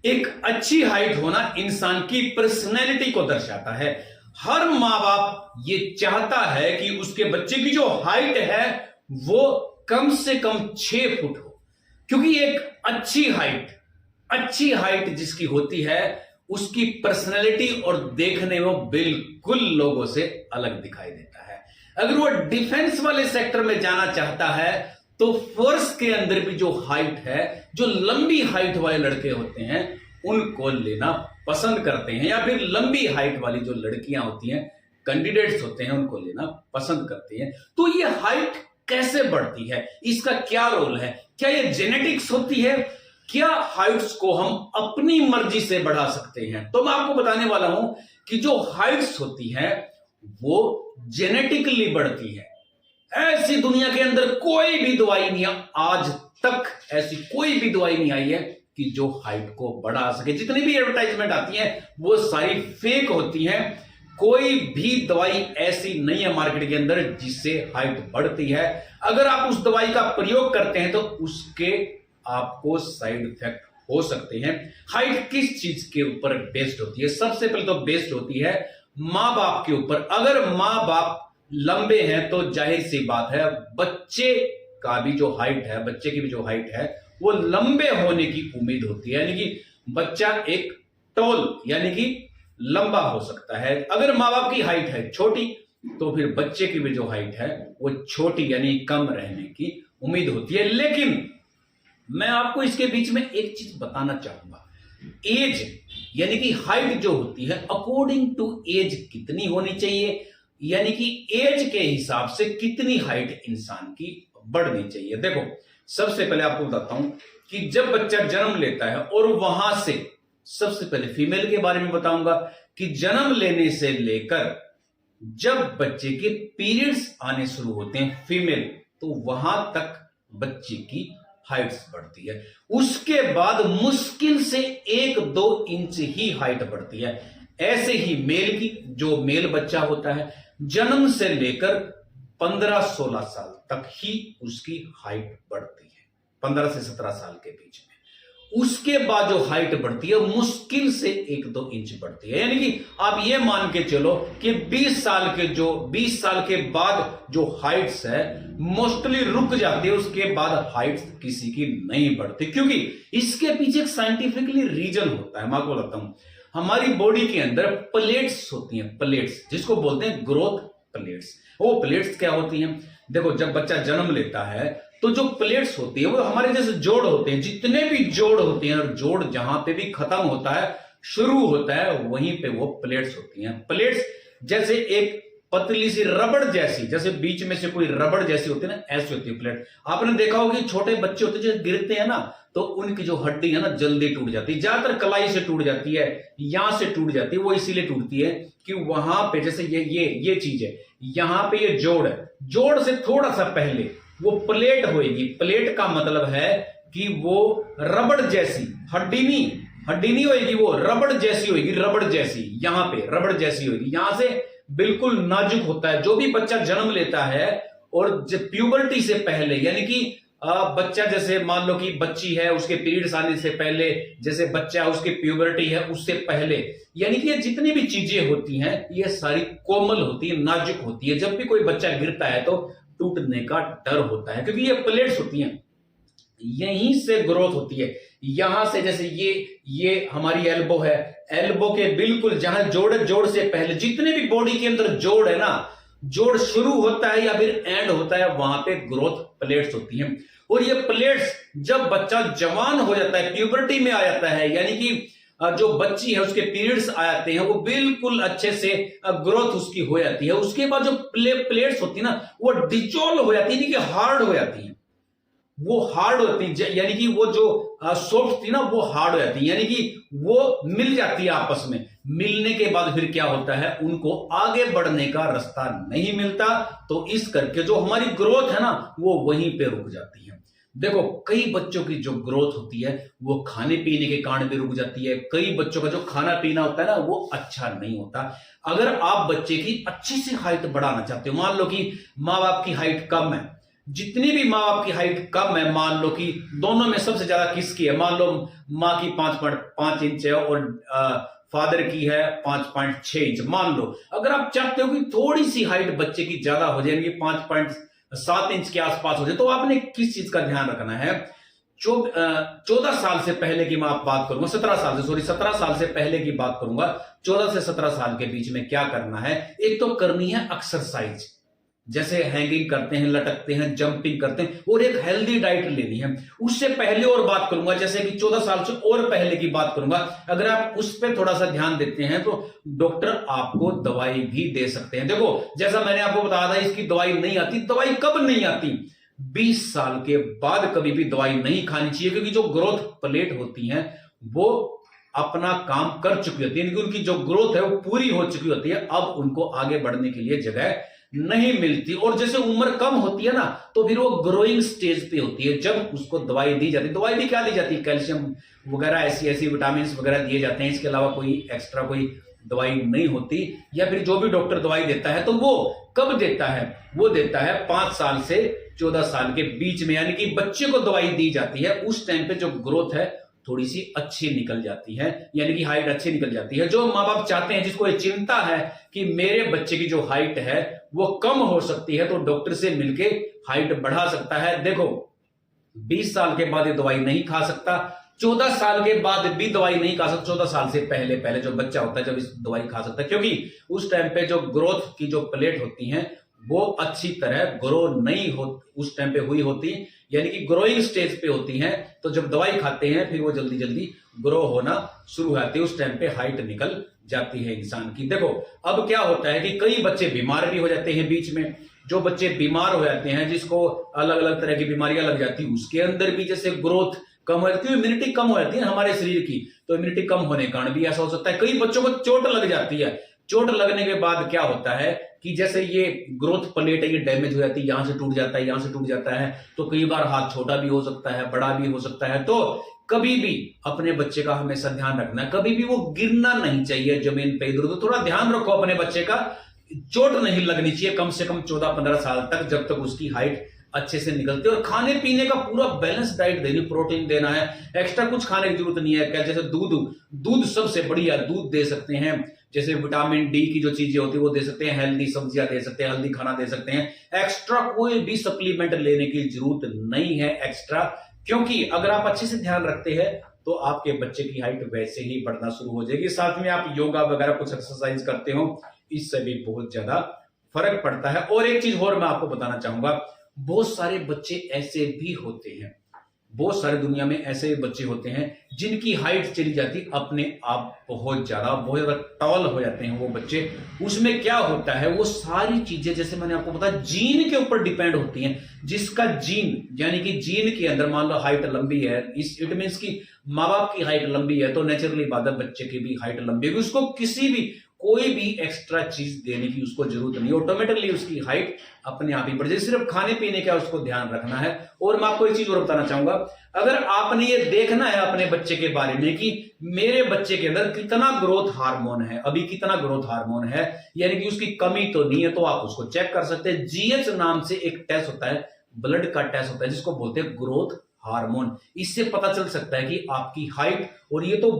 एक अच्छी हाइट होना इंसान की पर्सनैलिटी को दर्शाता है। हर माँ बाप ये चाहता है कि उसके बच्चे की जो हाइट है वो कम से कम 6 फुट हो, क्योंकि एक अच्छी हाइट जिसकी होती है उसकी पर्सनैलिटी और देखने में बिल्कुल लोगों से अलग दिखाई देता है। अगर वो डिफेंस वाले सेक्टर में जाना चाहता है तो फोर्स के अंदर भी जो हाइट है, जो लंबी हाइट वाले लड़के होते हैं उनको लेना पसंद करते हैं, या फिर लंबी हाइट वाली जो लड़कियां होती हैं, कैंडिडेट्स होते हैं, उनको लेना पसंद करते हैं। तो ये हाइट कैसे बढ़ती है, इसका क्या रोल है, क्या ये जेनेटिक्स होती है, क्या हाइट्स को हम अपनी मर्जी से बढ़ा सकते हैं? तो मैं आपको बताने वाला हूं कि जो हाइट्स होती है वो जेनेटिकली बढ़ती है। ऐसी दुनिया के अंदर कोई भी दवाई नहीं, आज तक ऐसी कोई भी दवाई नहीं आई है कि जो हाइट को बढ़ा सके। जितनी भी एडवर्टाइजमेंट आती है वो सारी फेक होती हैं। कोई भी दवाई ऐसी नहीं है मार्केट के अंदर जिससे हाइट बढ़ती है। अगर आप उस दवाई का प्रयोग करते हैं तो उसके आपको साइड इफेक्ट हो सकते हैं। हाइट किस चीज के ऊपर बेस्ड होती है? सबसे पहले तो बेस्ड होती है मां बाप के ऊपर। अगर मां बाप लंबे हैं तो जाहिर सी बात है बच्चे का भी जो हाइट है, बच्चे की भी जो हाइट है वो लंबे होने की उम्मीद होती है, यानी कि बच्चा एक टॉल यानी कि लंबा हो सकता है। अगर मां बाप की हाइट है छोटी तो फिर बच्चे की भी जो हाइट है वो छोटी यानी कम रहने की उम्मीद होती है। लेकिन मैं आपको इसके बीच में एक चीज बताना चाहूंगा, एज यानी कि हाइट जो होती है अकॉर्डिंग टू एज कितनी होनी चाहिए, यानी कि एज के हिसाब से कितनी हाइट इंसान की बढ़नी चाहिए। देखो, सबसे पहले आपको बताता हूं कि जब बच्चा जन्म लेता है, और वहां से सबसे पहले फीमेल के बारे में बताऊंगा कि जन्म लेने से लेकर जब बच्चे के पीरियड्स आने शुरू होते हैं फीमेल, तो वहां तक बच्चे की हाइट्स बढ़ती है। उसके बाद मुश्किल से 1-2 इंच ही हाइट बढ़ती है। ऐसे ही मेल की, जो मेल बच्चा होता है, जन्म से लेकर 15-16 साल तक ही उसकी हाइट बढ़ती है, 15 से 17 साल के बीच में। उसके बाद जो हाइट बढ़ती है मुश्किल से 1-2 इंच बढ़ती है। यानी कि आप ये मान के चलो कि 20 साल के बाद जो हाइट्स है मोस्टली रुक जाती है। उसके बाद हाइट्स किसी की नहीं बढ़ती, क्योंकि इसके पीछे एक साइंटिफिकली रीजन होता है। मैं आपको बताता हूं, हमारी बॉडी के अंदर प्लेट्स होती हैं, प्लेट्स जिसको बोलते हैं ग्रोथ प्लेट्स। वो प्लेट्स क्या होती हैं? देखो, जब बच्चा जन्म लेता है तो जो प्लेट्स होती है वो हमारे जैसे जोड़ होते हैं। जितने भी जोड़ होते हैं, और जोड़ जहां पे भी खत्म होता है शुरू होता है वहीं पे वो प्लेट्स होती हैं। प्लेट्स जैसे एक पतली सी रबड़ जैसी, जैसे बीच में से कोई रबड़ जैसी होती है ना, ऐसी होती है प्लेट। आपने देखा होगा कि छोटे बच्चे होते हैं जो गिरते हैं ना तो उनकी जो हड्डी है ना जल्दी टूट जाती है, ज्यादातर कलाई से टूट जाती है, यहां से टूट जाती है। वो इसीलिए टूटती है कि वहां पे जैसे ये चीज है, यहां पे ये जोड़ है, जोड़ से थोड़ा सा पहले वो प्लेट होगी। प्लेट का मतलब है कि वो रबड़ जैसी, हड्डी नहीं होगी, वो रबड़ जैसी होगी, रबड़ जैसी, यहां पे रबड़ जैसी होगी, यहां से बिल्कुल नाजुक होता है। जो भी बच्चा जन्म लेता है और प्यूबर्टी से पहले, यानी कि बच्चा जैसे मान लो कि बच्ची है, उसके पीरियड्स आने से पहले, जैसे बच्चा उसकी प्यूबर्टी है उससे पहले, यानी कि ये जितनी भी चीजें होती हैं ये सारी कोमल होती है, नाजुक होती है। जब भी कोई बच्चा गिरता है तो टूटने का डर होता है, क्योंकि ये प्लेट्स होती हैं, यहीं से ग्रोथ होती है। यहां से जैसे ये हमारी एल्बो है, एल्बो के बिल्कुल जहां जोड़ से पहले जितने भी बॉडी के अंदर जोड़ है ना, जोड़ शुरू होता है या फिर एंड होता है, वहां पे ग्रोथ प्लेट्स होती हैं। और ये प्लेट्स जब बच्चा जवान हो जाता है, प्यूबर्टी में आ जाता है, यानी कि जो बच्ची है उसके पीरियड्स आ जाते हैं, वो बिल्कुल अच्छे से ग्रोथ उसकी हो जाती है। उसके बाद जो प्लेट्स होती है ना वो डिजोल्व हो जाती है, कि हार्ड हो जाती है, वो हार्ड होती है, यानी कि वो जो सॉफ्ट थी ना वो हार्ड हो जाती है, यानी कि वो मिल जाती है आपस में। मिलने के बाद फिर क्या होता है, उनको आगे बढ़ने का रास्ता नहीं मिलता, तो इस करके जो हमारी ग्रोथ है ना वो वहीं पे रुक जाती है। देखो, कई बच्चों की जो ग्रोथ होती है वो खाने पीने के कारण भी रुक जाती है। कई बच्चों का जो खाना पीना होता है ना वो अच्छा नहीं होता। अगर आप बच्चे की अच्छी सी हाइट बढ़ाना चाहते हो, मान लो कि माँ बाप की हाइट कम है, जितनी भी माँ बाप की हाइट कम है, मान लो कि दोनों में सबसे ज्यादा किसकी है, मान लो माँ की 5.5 इंच है और फादर की है 5.6 इंच, मान लो। अगर आप चाहते हो कि थोड़ी सी हाइट बच्चे की ज्यादा हो जाए, 5.7 इंच के आसपास हो जाए, तो आपने किस चीज का ध्यान रखना है? 14 साल से पहले की मैं बात करूंगा, 17 साल से पहले की बात करूंगा। 14 से 17 साल के बीच में क्या करना है? एक तो करनी है एक्सरसाइज, जैसे हैंगिंग करते हैं, लटकते हैं, जंपिंग करते हैं, और एक हेल्दी डाइट लेनी है। उससे पहले और बात करूंगा, जैसे कि 14 साल से और पहले की बात करूंगा। अगर आप उस पर थोड़ा सा ध्यान देते हैं तो डॉक्टर आपको दवाई भी दे सकते हैं। देखो, जैसा मैंने आपको बताया था, इसकी दवाई नहीं आती। दवाई कब नहीं आती? 20 साल के बाद कभी भी दवाई नहीं खानी चाहिए, क्योंकि जो ग्रोथ प्लेट होती है वो अपना काम कर चुकी होती है, उनकी जो ग्रोथ है वो पूरी हो चुकी होती है। अब उनको आगे बढ़ने के लिए जगह नहीं मिलती, और जैसे उम्र कम होती है ना, तो फिर वो ग्रोइंग स्टेज पे होती है, जब उसको दवाई दी जाती है। दवाई भी क्या दी जाती है? कैल्शियम वगैरह, ऐसी विटामिन वगैरह दिए जाते हैं। इसके अलावा कोई एक्स्ट्रा कोई दवाई नहीं होती। या फिर जो भी डॉक्टर दवाई देता है तो वो कब देता है? वो देता है 5 साल से 14 साल के बीच में, यानी कि बच्चे को दवाई दी जाती है। उस टाइम पे जो ग्रोथ है थोड़ी सी अच्छी निकल जाती है, यानी कि हाइट अच्छी निकल जाती है। जो माँ बाप चाहते हैं, जिसको ये चिंता है कि मेरे बच्चे की जो हाइट है वो कम हो सकती है, तो डॉक्टर से मिलके हाइट बढ़ा सकता है। देखो, 20 साल के बाद ये दवाई नहीं खा सकता, 14 साल के बाद भी दवाई नहीं खा सकता। 14 साल से पहले जो बच्चा होता है, जब इस दवाई खा सकता है, क्योंकि उस टाइम पे जो ग्रोथ की जो प्लेट होती है वो अच्छी तरह ग्रो नहीं हो, उस टाइम पे हुई होती, यानी कि ग्रोइंग स्टेज पे होती हैं। तो जब दवाई खाते हैं फिर वो जल्दी जल्दी ग्रो होना शुरू हो जाती है, उस टाइम पे हाइट निकल जाती है इंसान की। देखो, अब क्या होता है कि कई बच्चे बीमार भी हो जाते हैं बीच में। जो बच्चे बीमार हो जाते हैं, जिसको अलग अलग तरह की बीमारियां लग जाती है, उसके अंदर भी जैसे ग्रोथ कम हो जाती है, इम्यूनिटी कम हो जाती है हमारे शरीर की, तो इम्यूनिटी कम होने के कारण भी ऐसा हो सकता है। कई बच्चों को चोट लग जाती है। चोट लगने के बाद क्या होता है कि जैसे ये ग्रोथ प्लेट है, ये डैमेज हो जाती है, यहां से टूट जाता है, यहां से टूट जाता है, तो कई बार हाथ छोटा भी हो सकता है, बड़ा भी हो सकता है। तो कभी भी अपने बच्चे का हमेशा ध्यान रखना है, कभी भी वो गिरना नहीं चाहिए जमीन पे इधर उधर। थोड़ा ध्यान रखो अपने बच्चे का, चोट नहीं लगनी चाहिए कम से कम 14-15 साल तक, जब तक उसकी हाइट अच्छे से निकलती है। और खाने पीने का पूरा बैलेंस डाइट देनी, प्रोटीन देना है, एक्स्ट्रा कुछ खाने की जरूरत नहीं है। क्या, जैसे दूध सबसे बढ़िया दूध दे सकते हैं, जैसे विटामिन डी की जो चीजें होती है वो दे सकते हैं, हेल्दी सब्जियां दे सकते हैं, हेल्दी खाना दे सकते हैं। एक्स्ट्रा कोई भी सप्लीमेंट लेने की जरूरत नहीं है एक्स्ट्रा, क्योंकि अगर आप अच्छे से ध्यान रखते हैं तो आपके बच्चे की हाइट वैसे ही बढ़ना शुरू हो जाएगी। साथ में आप योगा वगैरह कुछ एक्सरसाइज करते हो, इससे भी बहुत ज्यादा फर्क पड़ता है। और एक चीज और मैं आपको बताना चाहूंगा, बहुत सारे बच्चे ऐसे भी होते हैं, बहुत सारे दुनिया में ऐसे बच्चे होते हैं जिनकी हाइट चली जाती अपने आप, बहुत ज्यादा टॉल हो जाते हैं वो बच्चे। उसमें क्या होता है, वो सारी चीजें जैसे मैंने आपको बताया जीन के ऊपर डिपेंड होती हैं। जिसका जीन, यानी कि जीन के अंदर मान लो हाइट लंबी है, इट मीन्स की माँ बाप की हाइट लंबी है, तो नेचुरली बात है बच्चे की भी हाइट लंबी है। उसको कोई भी एक्स्ट्रा चीज देने की उसको जरूरत नहीं, ऑटोमेटिकली उसकी हाइट अपने आप ही बढ़ जाएगी। सिर्फ खाने पीने का उसको ध्यान रखना है। और मैं आपको एक चीज और बताना चाहूंगा, अगर आपने ये देखना है अपने बच्चे के बारे में कि मेरे बच्चे के अंदर कितना ग्रोथ हार्मोन है, अभी कितना ग्रोथ हार्मोन है, यानी कि उसकी कमी तो नहीं है, तो आप उसको चेक कर सकते हैं। जीएच नाम से एक टेस्ट होता है, ब्लड का टेस्ट होता है, जिसको बोलते हैं ग्रोथ हार्मोन। इससे पता चल सकता है कि आपकी हाइट, और ये तो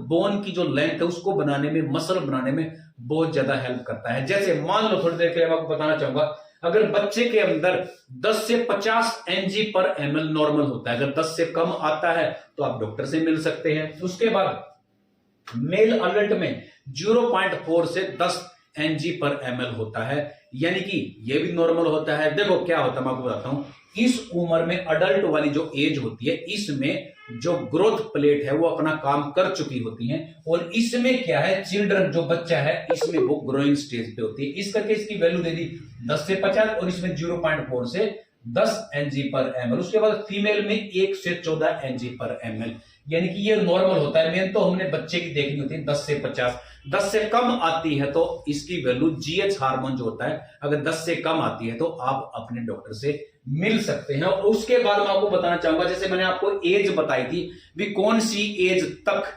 बोन की जो लेंथ है उसको बनाने में, मसल बनाने में बहुत ज्यादा हेल्प करता है। जैसे मान लो, थोड़ी देर के लिए मैं आपको बताना चाहूंगा, अगर बच्चे के अंदर 10 से 50 mg/ml नॉर्मल होता है, अगर 10 से कम आता है तो आप डॉक्टर से मिल सकते हैं। उसके बाद मेल अडल्ट में 0.4 से 10 mg/ml होता है, यानी कि ये भी नॉर्मल होता है। देखो क्या होता है, मैं आपको बताता हूं। इस उम्र में अडल्ट वाली जो एज होती है, इसमें जो ग्रोथ प्लेट है वो अपना काम कर चुकी होती है, और इसमें क्या है, चिल्ड्रन जो बच्चा है इसमें वो ग्रोइंग स्टेज पे होती है। इस करके इसकी वैल्यू दे दी 10 से 50, और इसमें 0.4 से 10 mg/ml। उसके बाद फीमेल में 1 से 14 mg/ml, यानी कि ये नॉर्मल होता है। मेन तो हमने बच्चे की देखनी होती है 10 से 50। 10 से कम आती है तो इसकी वैल्यू जीएच हार्मोन जो होता है, अगर 10 से कम आती है तो आप अपने डॉक्टर से मिल सकते हैं। और उसके बाद मैं आपको बताना चाहूंगा, जैसे मैंने आपको एज बताई थी भी कौन सी एज तक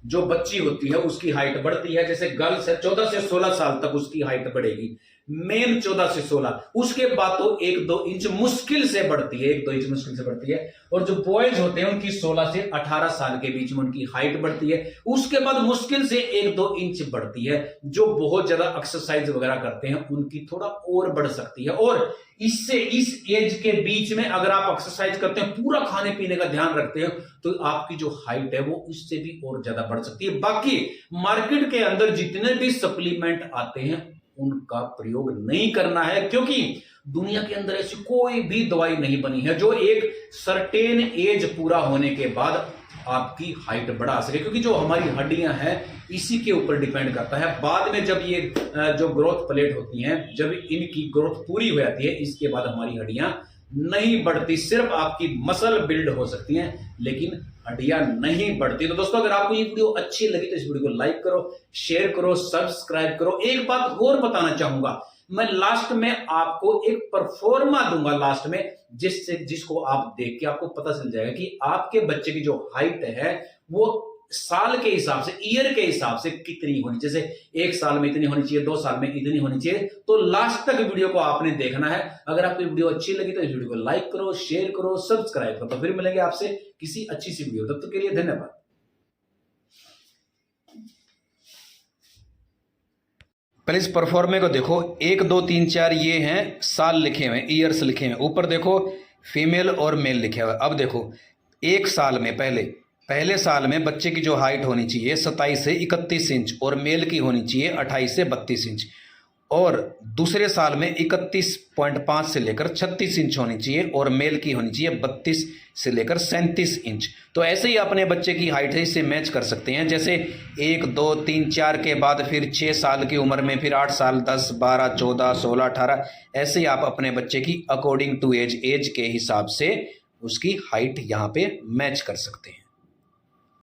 जो बच्ची होती है उसकी हाइट बढ़ती है। जैसे गर्ल्स है 14 से 16 साल तक उसकी हाइट बढ़ेगी, मेन 14 से 16, उसके बाद तो 1-2 इंच मुश्किल से बढ़ती है, 1-2 इंच मुश्किल से बढ़ती है। और जो बॉयज होते हैं उनकी 16 से 18 साल के बीच में उनकी हाइट बढ़ती है, उसके बाद मुश्किल से 1-2 इंच बढ़ती है। जो बहुत ज्यादा एक्सरसाइज वगैरह करते हैं उनकी थोड़ा और बढ़ सकती है। और इससे इस एज के बीच में अगर आप एक्सरसाइज करते हैं, पूरा खाने पीने का ध्यान रखते हैं, तो आपकी जो हाइट है वो इससे भी और ज्यादा बढ़ सकती है। बाकी मार्केट के अंदर जितने भी सप्लीमेंट आते हैं उनका प्रयोग नहीं करना है, क्योंकि दुनिया के अंदर ऐसी कोई भी दवाई नहीं बनी है जो एक सर्टेन एज पूरा होने के बाद आपकी हाइट बढ़ा सके, क्योंकि जो हमारी हड्डियां हैं इसी के ऊपर डिपेंड करता है। बाद में जब ये जो ग्रोथ प्लेट होती हैं, जब इनकी ग्रोथ पूरी हो जाती है, इसके बाद हमारी हड्डियां नहीं बढ़ती, सिर्फ आपकी मसल बिल्ड हो सकती हैं लेकिन हड्डियां नहीं बढ़ती। तो दोस्तों, अगर आपको ये वीडियो अच्छी लगी तो इस वीडियो को लाइक करो, शेयर करो, सब्सक्राइब करो। एक बात और बताना चाहूंगा, मैं लास्ट में आपको एक परफॉर्मा दूंगा लास्ट में, जिसको आप देख के आपको पता चल जाएगा कि आपके बच्चे की जो हाइट है वो साल के हिसाब से, ईयर के हिसाब से कितनी होनी चाहिए। जैसे 1 साल में इतनी होनी चाहिए, 2 साल में इतनी होनी चाहिए। तो लास्ट तक वीडियो को आपने देखना है। अगर आपको वीडियो अच्छी लगी तो इस वीडियो को लाइक करो, शेयर करो, सब्सक्राइब करो। तो फिर मिलेंगे आपसे किसी अच्छी सी वीडियो, तब तक के लिए धन्यवाद। पहले इस परफॉर्मे को देखो, 1 2 3 4 ये हैं साल लिखे हुए, ईयर्स लिखे हुए। ऊपर देखो फीमेल और मेल लिखे हुए। अब देखो 1 साल में पहले साल में बच्चे की जो हाइट होनी चाहिए 27 से 31 इंच और मेल की होनी चाहिए 28 से 32 इंच, और दूसरे साल में 31.5 से लेकर 36 इंच होनी चाहिए और मेल की होनी चाहिए 32 से लेकर 37 इंच। तो ऐसे ही अपने बच्चे की हाइट है इससे मैच कर सकते हैं। जैसे 1 2 3 4 के बाद फिर 6 साल की उम्र में फिर 8 साल, 10 12 14 16 18, ऐसे ही आप अपने बच्चे की अकॉर्डिंग टू एज के हिसाब से उसकी हाइट यहाँ पे मैच कर सकते हैं।